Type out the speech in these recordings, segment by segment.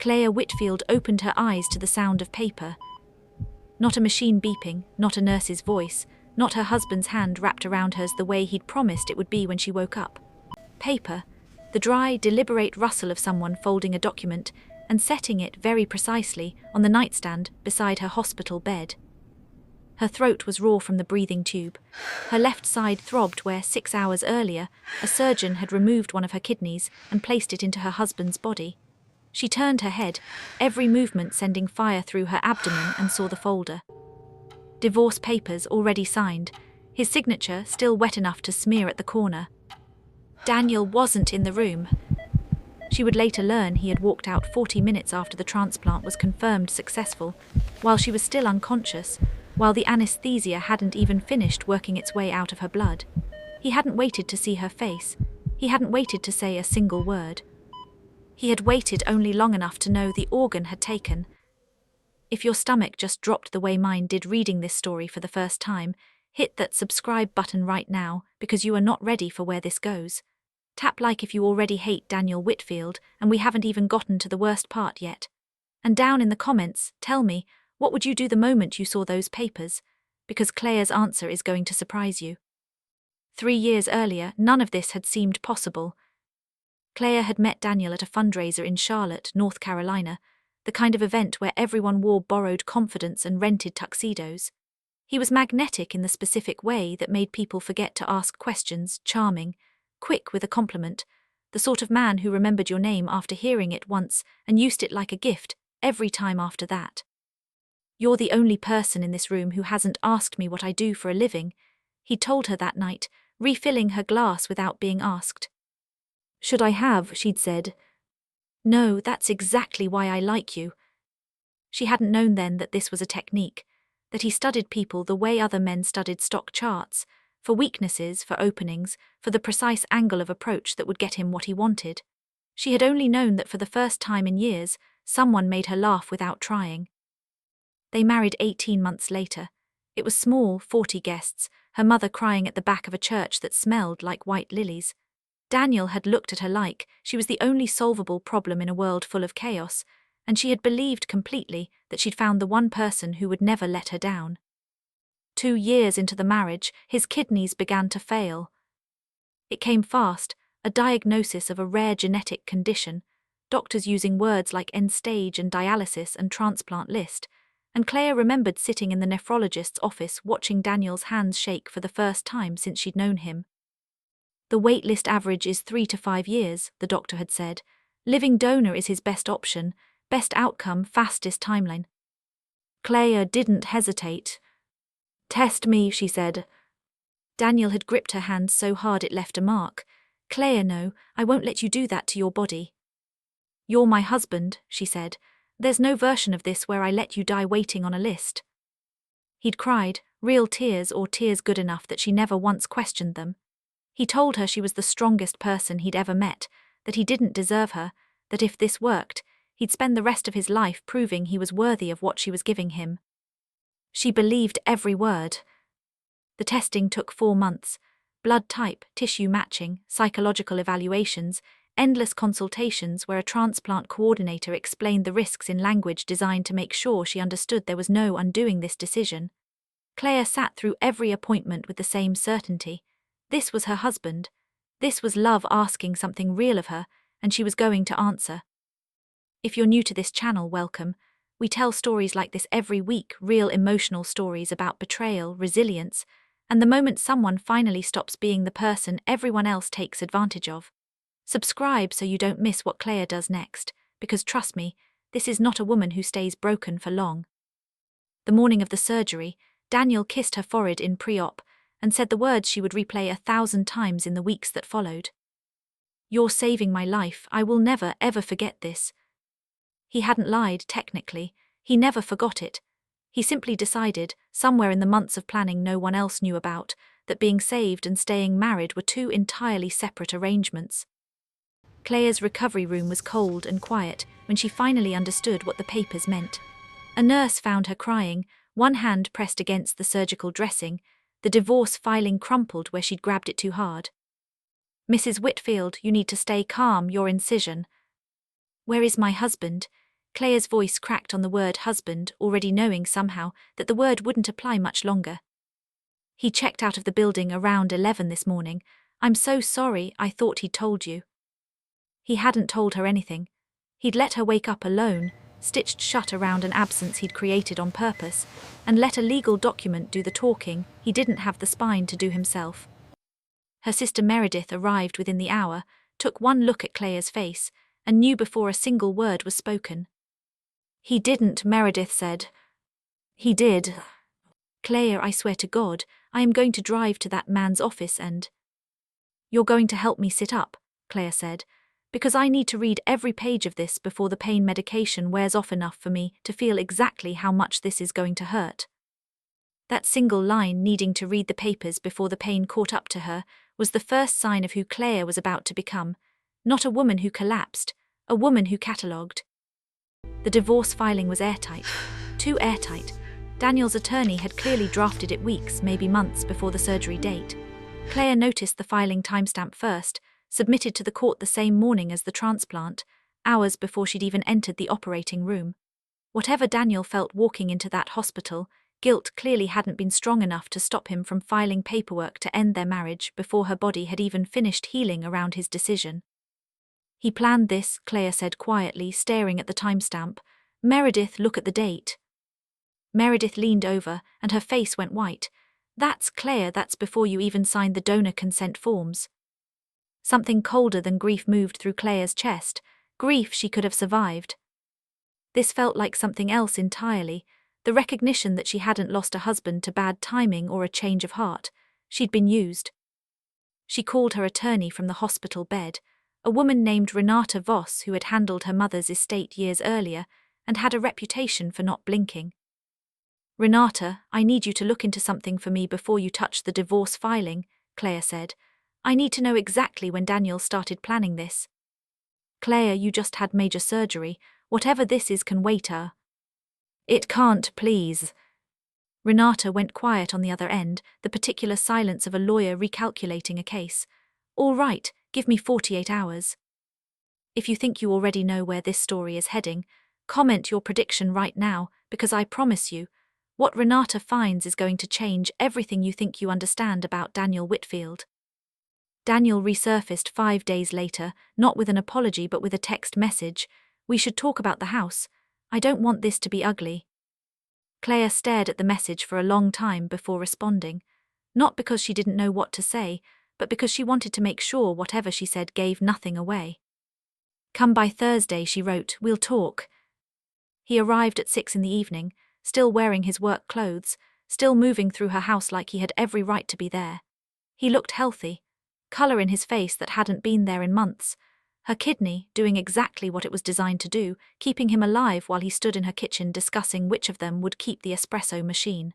Claire Whitfield opened her eyes to the sound of paper. Not a machine beeping, not a nurse's voice, not her husband's hand wrapped around hers the way he'd promised it would be when she woke up. Paper, the dry, deliberate rustle of someone folding a document and setting it very precisely on the nightstand beside her hospital bed. Her throat was raw from the breathing tube. Her left side throbbed where 6 hours earlier a surgeon had removed one of her kidneys and placed it into her husband's body. She turned her head, every movement sending fire through her abdomen, and saw the folder. Divorce papers already signed, his signature still wet enough to smear at the corner. Daniel wasn't in the room. She would later learn he had walked out 40 minutes after the transplant was confirmed successful, while she was still unconscious, while the anesthesia hadn't even finished working its way out of her blood. He hadn't waited to see her face. He hadn't waited to say a single word. He had waited only long enough to know the organ had taken. If your stomach just dropped the way mine did reading this story for the first time, hit that subscribe button right now because you are not ready for where this goes. Tap like if you already hate Daniel Whitfield and we haven't even gotten to the worst part yet. And down in the comments, tell me, what would you do the moment you saw those papers? Because Claire's answer is going to surprise you. 3 years earlier, none of this had seemed possible. Claire had met Daniel at a fundraiser in Charlotte, North Carolina, the kind of event where everyone wore borrowed confidence and rented tuxedos. He was magnetic in the specific way that made people forget to ask questions, charming, quick with a compliment, the sort of man who remembered your name after hearing it once and used it like a gift every time after that. You're the only person in this room who hasn't asked me what I do for a living, he told her that night, refilling her glass without being asked. Should I have, she'd said. No, that's exactly why I like you. She hadn't known then that this was a technique, that he studied people the way other men studied stock charts, for weaknesses, for openings, for the precise angle of approach that would get him what he wanted. She had only known that for the first time in years, someone made her laugh without trying. They married 18 months later. It was small, 40 guests, her mother crying at the back of a church that smelled like white lilies. Daniel had looked at her like she was the only solvable problem in a world full of chaos, and she had believed completely that she'd found the one person who would never let her down. 2 years into the marriage, his kidneys began to fail. It came fast, a diagnosis of a rare genetic condition, doctors using words like end stage and dialysis and transplant list, and Claire remembered sitting in the nephrologist's office watching Daniel's hands shake for the first time since she'd known him. The wait list average is 3 to 5 years, the doctor had said. Living donor is his best option, best outcome, fastest timeline. Claire didn't hesitate. Test me, she said. Daniel had gripped her hand so hard it left a mark. Claire, no, I won't let you do that to your body. You're my husband, she said. There's no version of this where I let you die waiting on a list. He'd cried, real tears or tears good enough that she never once questioned them. He told her she was the strongest person he'd ever met, that he didn't deserve her, that if this worked, he'd spend the rest of his life proving he was worthy of what she was giving him. She believed every word. The testing took 4 months. Blood type, tissue matching, psychological evaluations, endless consultations where a transplant coordinator explained the risks in language designed to make sure she understood there was no undoing this decision. Claire sat through every appointment with the same certainty. This was her husband. This was love asking something real of her, and she was going to answer. If you're new to this channel, welcome. We tell stories like this every week, real emotional stories about betrayal, resilience, and the moment someone finally stops being the person everyone else takes advantage of. Subscribe so you don't miss what Claire does next, because trust me, this is not a woman who stays broken for long. The morning of the surgery, Daniel kissed her forehead in pre-op, and said the words she would replay 1,000 times in the weeks that followed. You're saving my life, I will never, ever forget this. He hadn't lied, technically. He never forgot it. He simply decided, somewhere in the months of planning no one else knew about, that being saved and staying married were 2 entirely separate arrangements. Claire's recovery room was cold and quiet when she finally understood what the papers meant. A nurse found her crying, one hand pressed against the surgical dressing, the divorce filing crumpled where she'd grabbed it too hard. Mrs. Whitfield, you need to stay calm, your incision. Where is my husband? Claire's voice cracked on the word husband, already knowing somehow that the word wouldn't apply much longer. He checked out of the building around 11 this morning. I'm so sorry, I thought he'd told you. He hadn't told her anything. He'd let her wake up alone, stitched shut around an absence he'd created on purpose, and let a legal document do the talking he didn't have the spine to do himself. Her sister Meredith arrived within the hour, took one look at Claire's face, and knew before a single word was spoken. He didn't, Meredith said. He did. Claire, I swear to God, I am going to drive to that man's office and… You're going to help me sit up, Claire said, because I need to read every page of this before the pain medication wears off enough for me to feel exactly how much this is going to hurt. That single line, needing to read the papers before the pain caught up to her, was the first sign of who Claire was about to become. Not a woman who collapsed, a woman who catalogued. The divorce filing was airtight. Too airtight. Daniel's attorney had clearly drafted it weeks, maybe months before the surgery date. Claire noticed the filing timestamp first, submitted to the court the same morning as the transplant, hours before she'd even entered the operating room. Whatever Daniel felt walking into that hospital, guilt clearly hadn't been strong enough to stop him from filing paperwork to end their marriage before her body had even finished healing around his decision. He planned this, Claire said quietly, staring at the timestamp. Meredith, look at the date. Meredith leaned over, and her face went white. That's Claire, that's before you even signed the donor consent forms. Something colder than grief moved through Claire's chest, grief she could have survived. This felt like something else entirely, the recognition that she hadn't lost a husband to bad timing or a change of heart. She'd been used. She called her attorney from the hospital bed, a woman named Renata Voss who had handled her mother's estate years earlier and had a reputation for not blinking. Renata, I need you to look into something for me before you touch the divorce filing, Claire said. I need to know exactly when Daniel started planning this. Claire, you just had major surgery. Whatever this is can wait. It can't, please. Renata went quiet on the other end, the particular silence of a lawyer recalculating a case. All right, give me 48 hours. If you think you already know where this story is heading, comment your prediction right now, because I promise you, what Renata finds is going to change everything you think you understand about Daniel Whitfield. Daniel resurfaced 5 days later, not with an apology but with a text message. We should talk about the house. I don't want this to be ugly. Claire stared at the message for a long time before responding, not because she didn't know what to say, but because she wanted to make sure whatever she said gave nothing away. Come by Thursday, she wrote, we'll talk. He arrived at 6 in the evening, still wearing his work clothes, still moving through her house like he had every right to be there. He looked healthy, colour in his face that hadn't been there in months, her kidney doing exactly what it was designed to do, keeping him alive while he stood in her kitchen discussing which of them would keep the espresso machine.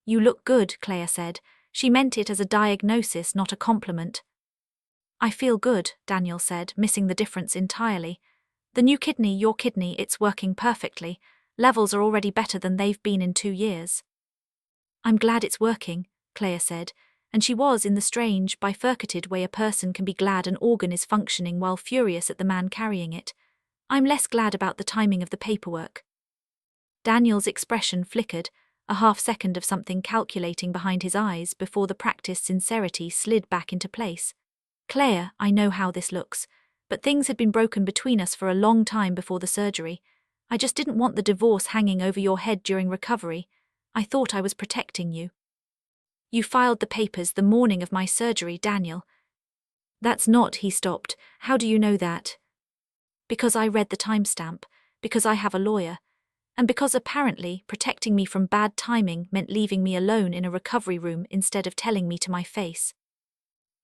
You look good, Claire said. She meant it as a diagnosis, not a compliment. I feel good, Daniel said, missing the difference entirely. The new kidney, your kidney, it's working perfectly. Levels are already better than they've been in 2 years. I'm glad it's working, Claire said, and she was in the strange, bifurcated way a person can be glad an organ is functioning while furious at the man carrying it. I'm less glad about the timing of the paperwork. Daniel's expression flickered, a half-second of something calculating behind his eyes before the practiced sincerity slid back into place. Claire, I know how this looks, but things had been broken between us for a long time before the surgery. I just didn't want the divorce hanging over your head during recovery. I thought I was protecting you. You filed the papers the morning of my surgery, Daniel. That's not, he stopped. How do you know that? Because I read the timestamp, because I have a lawyer, and because apparently protecting me from bad timing meant leaving me alone in a recovery room instead of telling me to my face.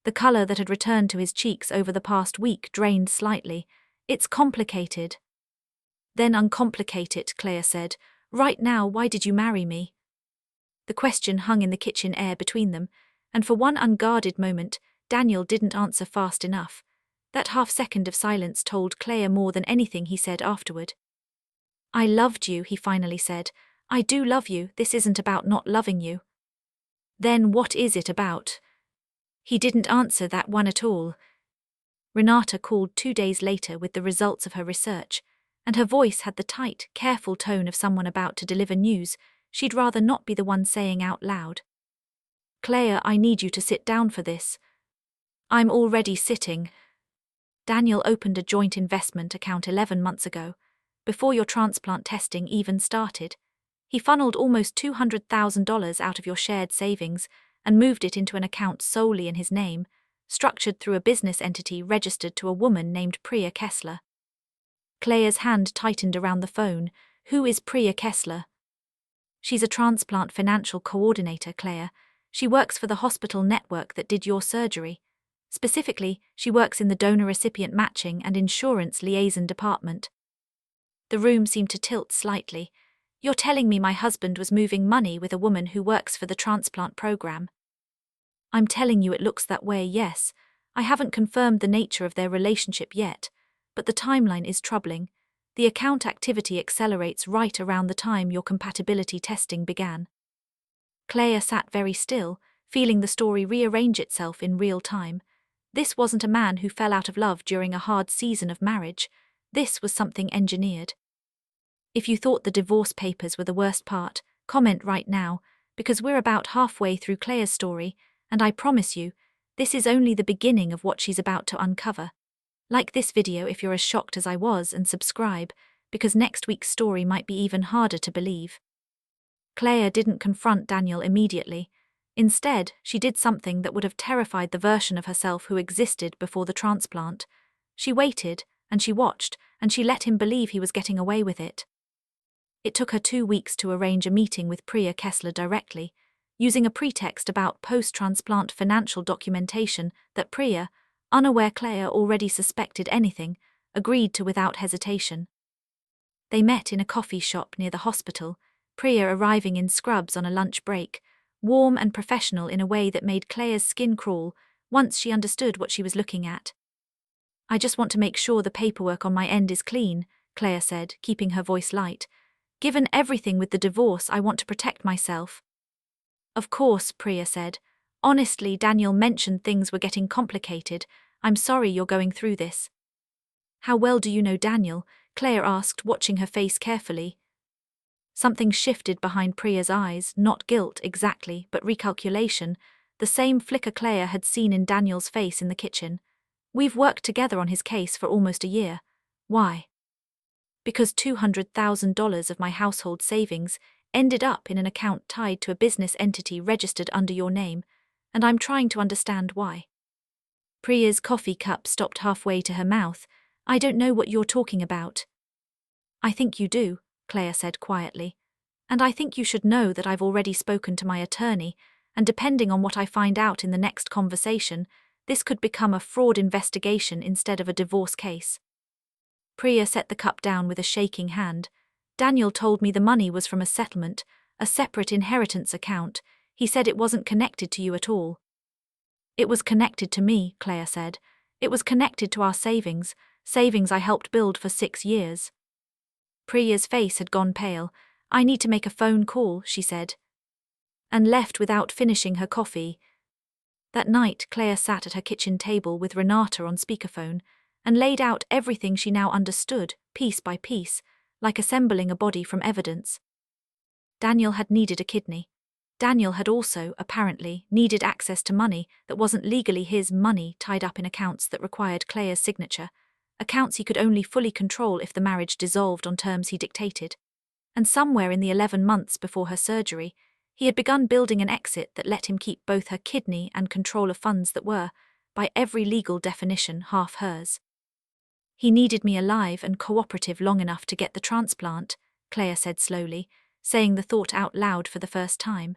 The colour that had returned to his cheeks over the past week drained slightly. It's complicated. Then uncomplicate it, Claire said. Right now, why did you marry me? The question hung in the kitchen air between them, and for one unguarded moment, Daniel didn't answer fast enough. That half-second of silence told Claire more than anything he said afterward. I loved you, he finally said. I do love you, this isn't about not loving you. Then what is it about? He didn't answer that one at all. Renata called 2 days later with the results of her research. And her voice had the tight, careful tone of someone about to deliver news she'd rather not be the one saying out loud. "Claire, I need you to sit down for this." "I'm already sitting." Daniel opened a joint investment account 11 months ago, before your transplant testing even started. He funneled almost $200,000 out of your shared savings and moved it into an account solely in his name, structured through a business entity registered to a woman named Priya Kessler. Claire's hand tightened around the phone. "Who is Priya Kessler?" "She's a transplant financial coordinator, Claire. She works for the hospital network that did your surgery. Specifically, she works in the donor-recipient matching and insurance liaison department." The room seemed to tilt slightly. "You're telling me my husband was moving money with a woman who works for the transplant program?" "I'm telling you it looks that way, yes. I haven't confirmed the nature of their relationship yet, but the timeline is troubling. The account activity accelerates right around the time your compatibility testing began." Claire sat very still, feeling the story rearrange itself in real time. This wasn't a man who fell out of love during a hard season of marriage. This was something engineered. If you thought the divorce papers were the worst part, comment right now, because we're about halfway through Claire's story, and I promise you, this is only the beginning of what she's about to uncover. Like this video if you're as shocked as I was, and subscribe, because next week's story might be even harder to believe. Claire didn't confront Daniel immediately. Instead, she did something that would have terrified the version of herself who existed before the transplant. She waited, and she watched, and she let him believe he was getting away with it. It took her 2 weeks to arrange a meeting with Priya Kessler directly, using a pretext about post-transplant financial documentation that Priya, unaware Claire already suspected anything, agreed to without hesitation. They met in a coffee shop near the hospital, Priya arriving in scrubs on a lunch break, warm and professional in a way that made Claire's skin crawl once she understood what she was looking at. "I just want to make sure the paperwork on my end is clean," Claire said, keeping her voice light. "Given everything with the divorce, I want to protect myself." "Of course," Priya said. "Honestly, Daniel mentioned things were getting complicated. I'm sorry you're going through this." "How well do you know Daniel?" Claire asked, watching her face carefully. Something shifted behind Priya's eyes, not guilt exactly, but recalculation, the same flicker Claire had seen in Daniel's face in the kitchen. "We've worked together on his case for almost a year." "Why?" "Because $200,000 of my household savings ended up in an account tied to a business entity registered under your name, and I'm trying to understand why." Priya's coffee cup stopped halfway to her mouth. "I don't know what you're talking about." "I think you do," Claire said quietly. "And I think you should know that I've already spoken to my attorney, and depending on what I find out in the next conversation, this could become a fraud investigation instead of a divorce case." Priya set the cup down with a shaking hand. "Daniel told me the money was from a settlement, a separate inheritance account. He said it wasn't connected to you at all." "It was connected to me," Claire said. "It was connected to our savings I helped build for 6 years." Priya's face had gone pale. "I need to make a phone call," she said, and left without finishing her coffee. That night, Claire sat at her kitchen table with Renata on speakerphone and laid out everything she now understood, piece by piece, like assembling a body from evidence. Daniel had needed a kidney. Daniel had also, apparently, needed access to money that wasn't legally his money tied up in accounts that required Claire's signature, accounts he could only fully control if the marriage dissolved on terms he dictated. And somewhere in the 11 months before her surgery, he had begun building an exit that let him keep both her kidney and control of funds that were, by every legal definition, half hers. "He needed me alive and cooperative long enough to get the transplant," Claire said slowly, saying the thought out loud for the first time.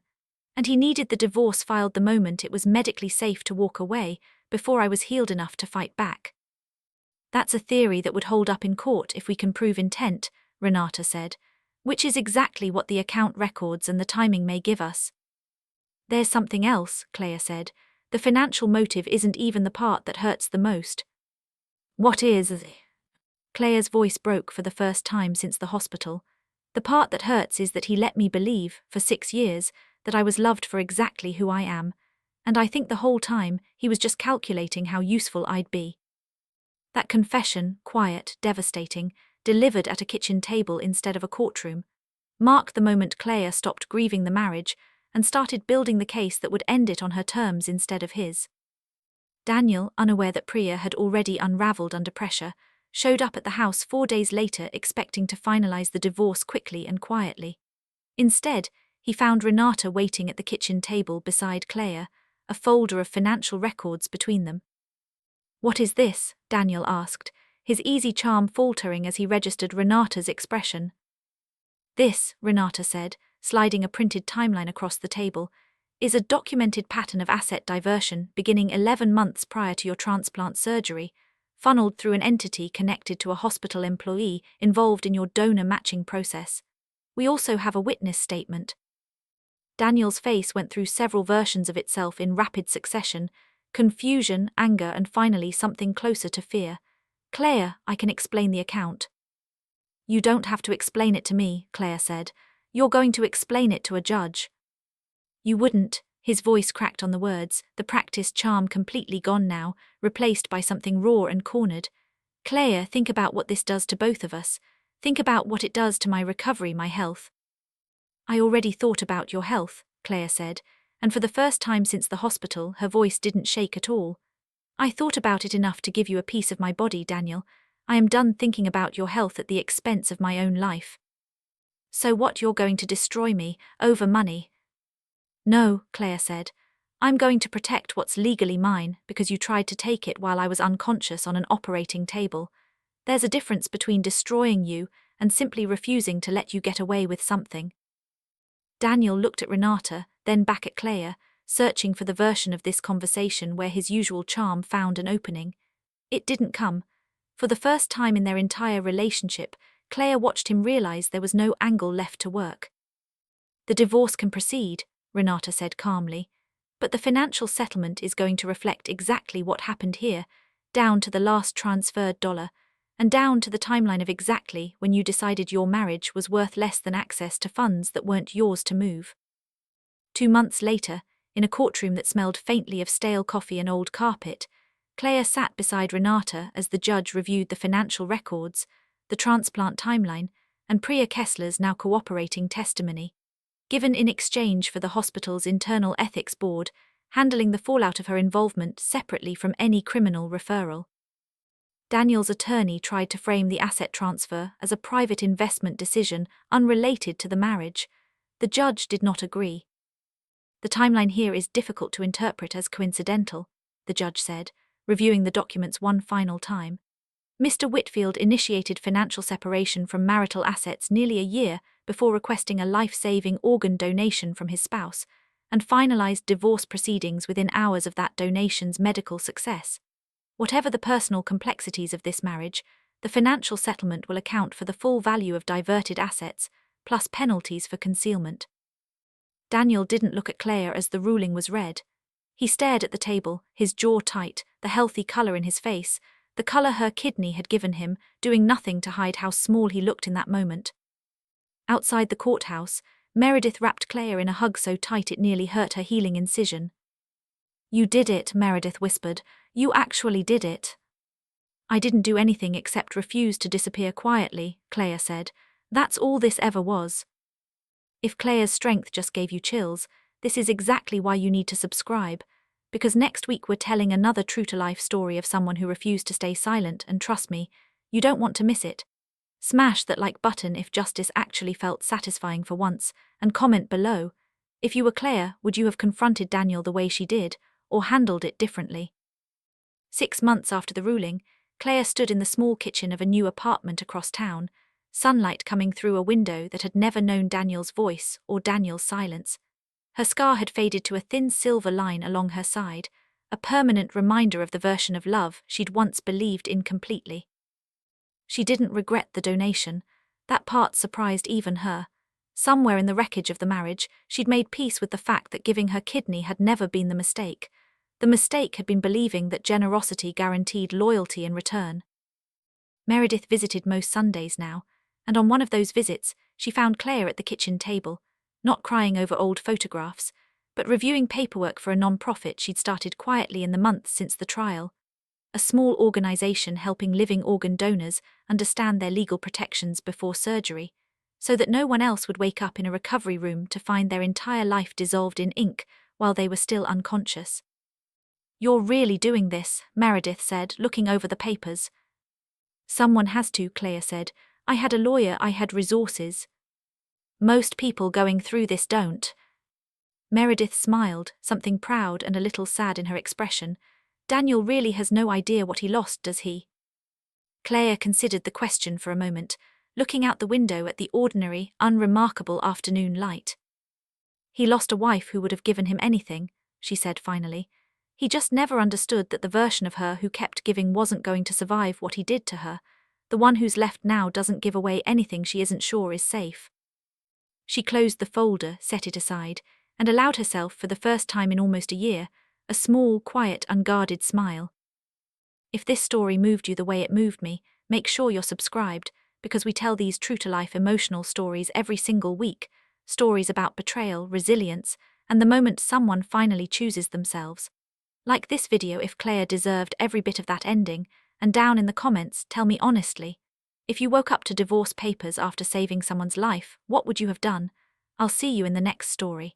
"And he needed the divorce filed the moment it was medically safe to walk away, before I was healed enough to fight back." "That's a theory that would hold up in court if we can prove intent," Renata said, "which is exactly what the account records and the timing may give us." "There's something else," Claire said. "The financial motive isn't even the part that hurts the most." "What is?" Claire's voice broke for the first time since the hospital. "The part that hurts is that he let me believe, for 6 years, that I was loved for exactly who I am, and I think the whole time he was just calculating how useful I'd be." That confession, quiet, devastating, delivered at a kitchen table instead of a courtroom, marked the moment Claire stopped grieving the marriage and started building the case that would end it on her terms instead of his. Daniel, unaware that Priya had already unraveled under pressure, showed up at the house 4 days later expecting to finalize the divorce quickly and quietly. Instead, he found Renata waiting at the kitchen table beside Claire, a folder of financial records between them. "What is this?" Daniel asked, his easy charm faltering as he registered Renata's expression. "This," Renata said, sliding a printed timeline across the table, "is a documented pattern of asset diversion beginning 11 months prior to your transplant surgery, funneled through an entity connected to a hospital employee involved in your donor matching process. We also have a witness statement." Daniel's face went through several versions of itself in rapid succession: confusion, anger, and finally something closer to fear. "Claire, I can explain the account." "You don't have to explain it to me," Claire said. "You're going to explain it to a judge." "You wouldn't." His voice cracked on the words, the practiced charm completely gone now, replaced by something raw and cornered. "Claire, think about what this does to both of us. Think about what it does to my recovery, my health." "I already thought about your health," Claire said, and for the first time since the hospital, her voice didn't shake at all. "I thought about it enough to give you a piece of my body, Daniel. I am done thinking about your health at the expense of my own life." "So what, you're going to destroy me, over money?" "No," Claire said. "I'm going to protect what's legally mine because you tried to take it while I was unconscious on an operating table. There's a difference between destroying you and simply refusing to let you get away with something." Daniel looked at Renata, then back at Claire, searching for the version of this conversation where his usual charm found an opening. It didn't come. For the first time in their entire relationship, Claire watched him realize there was no angle left to work. "The divorce can proceed," Renata said calmly, "but the financial settlement is going to reflect exactly what happened here, down to the last transferred dollar, and down to the timeline of exactly when you decided your marriage was worth less than access to funds that weren't yours to move." 2 months later, in a courtroom that smelled faintly of stale coffee and old carpet, Claire sat beside Renata as the judge reviewed the financial records, the transplant timeline, and Priya Kessler's now cooperating testimony, given in exchange for the hospital's internal ethics board, handling the fallout of her involvement separately from any criminal referral. Daniel's attorney tried to frame the asset transfer as a private investment decision unrelated to the marriage. The judge did not agree. "The timeline here is difficult to interpret as coincidental," the judge said, reviewing the documents one final time. "Mr. Whitfield initiated financial separation from marital assets nearly a year before requesting a life-saving organ donation from his spouse, and finalized divorce proceedings within hours of that donation's medical success. Whatever the personal complexities of this marriage, the financial settlement will account for the full value of diverted assets, plus penalties for concealment." Daniel didn't look at Claire as the ruling was read. He stared at the table, his jaw tight, the healthy color in his face, the color her kidney had given him, doing nothing to hide how small he looked in that moment. Outside the courthouse, Meredith wrapped Claire in a hug so tight it nearly hurt her healing incision. "You did it," Meredith whispered. "You actually did it." "I didn't do anything except refuse to disappear quietly," Claire said. "That's all this ever was." If Claire's strength just gave you chills, this is exactly why you need to subscribe, because next week we're telling another true-to-life story of someone who refused to stay silent, and trust me, you don't want to miss it. Smash that like button if justice actually felt satisfying for once, and comment below. If you were Claire, would you have confronted Daniel the way she did, or handled it differently? 6 months after the ruling, Claire stood in the small kitchen of a new apartment across town, sunlight coming through a window that had never known Daniel's voice or Daniel's silence. Her scar had faded to a thin silver line along her side, a permanent reminder of the version of love she'd once believed in completely. She didn't regret the donation. That part surprised even her. Somewhere in the wreckage of the marriage, she'd made peace with the fact that giving her kidney had never been the mistake. The mistake had been believing that generosity guaranteed loyalty in return. Meredith visited most Sundays now, and on one of those visits, she found Claire at the kitchen table, not crying over old photographs, but reviewing paperwork for a non-profit she'd started quietly in the months since the trial. a small organization helping living organ donors understand their legal protections before surgery, so that no one else would wake up in a recovery room to find their entire life dissolved in ink while they were still unconscious. "You're really doing this," Meredith said, looking over the papers. "Someone has to," Claire said. "I had a lawyer, I had resources. Most people going through this don't." Meredith smiled, something proud and a little sad in her expression. "Daniel really has no idea what he lost, does he?" Claire considered the question for a moment, looking out the window at the ordinary, unremarkable afternoon light. "He lost a wife who would have given him anything," she said finally. "He just never understood that the version of her who kept giving wasn't going to survive what he did to her. The one who's left now doesn't give away anything she isn't sure is safe." She closed the folder, set it aside, and allowed herself, for the first time in almost a year, a small, quiet, unguarded smile. If this story moved you the way it moved me, make sure you're subscribed, because we tell these true-to-life emotional stories every single week, stories about betrayal, resilience, and the moment someone finally chooses themselves. Like this video if Claire deserved every bit of that ending, and down in the comments, tell me honestly, if you woke up to divorce papers after saving someone's life, what would you have done? I'll see you in the next story.